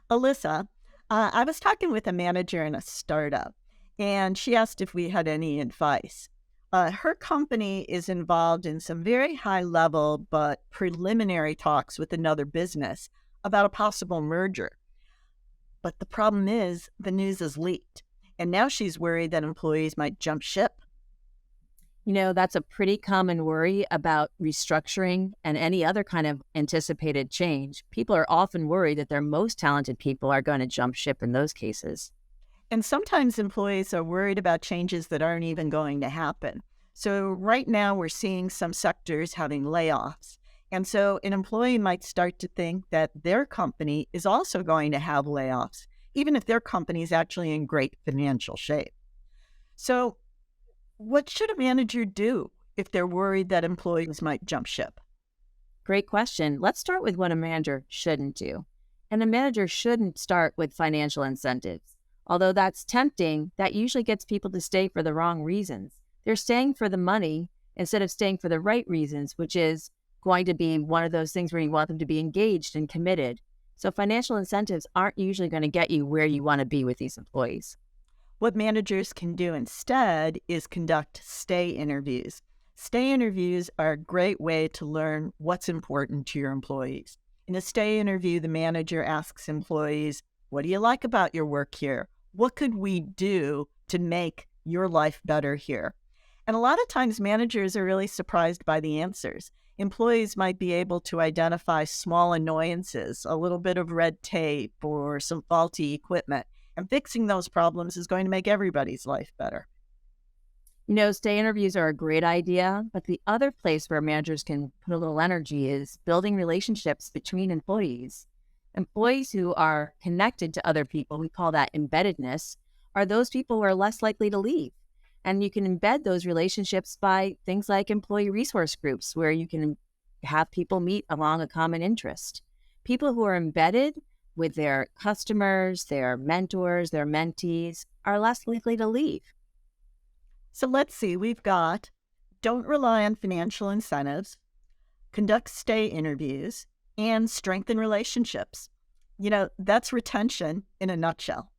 Alyssa, I was talking with a manager in a startup, and she asked if we had any advice. Her company is involved in some very high level but preliminary talks with another business about a possible merger. But the problem is, the news is leaked, and now she's worried that employees might jump ship. That's a pretty common worry about restructuring and any other kind of anticipated change. People are often worried that their most talented people are going to jump ship in those cases. And sometimes employees are worried about changes that aren't even going to happen. So, right now, we're seeing some sectors having layoffs. And so, an employee might start to think that their company is also going to have layoffs, even if their company is actually in great financial shape. So, what should a manager do if they're worried that employees might jump ship? Great question. Let's start with what a manager shouldn't do. And a manager shouldn't start with financial incentives. Although that's tempting, that usually gets people to stay for the wrong reasons. They're staying for the money instead of staying for the right reasons, which is going to be one of those things where you want them to be engaged and committed. So financial incentives aren't usually going to get you where you want to be with these employees. What managers can do instead is conduct stay interviews. Stay interviews are a great way to learn what's important to your employees. In a stay interview, the manager asks employees, "What do you like about your work here? What could we do to make your life better here?" And a lot of times, managers are really surprised by the answers. Employees might be able to identify small annoyances, a little bit of red tape, or some faulty equipment. And fixing those problems is going to make everybody's life better. Stay interviews are a great idea, but the other place where managers can put a little energy is building relationships between employees. Employees who are connected to other people, we call that embeddedness, are those people who are less likely to leave. And you can embed those relationships by things like employee resource groups, where you can have people meet along a common interest. People who are embedded with their customers, their mentors, their mentees, are less likely to leave. So let's see, we've got don't rely on financial incentives, conduct stay interviews, and strengthen relationships. That's retention in a nutshell.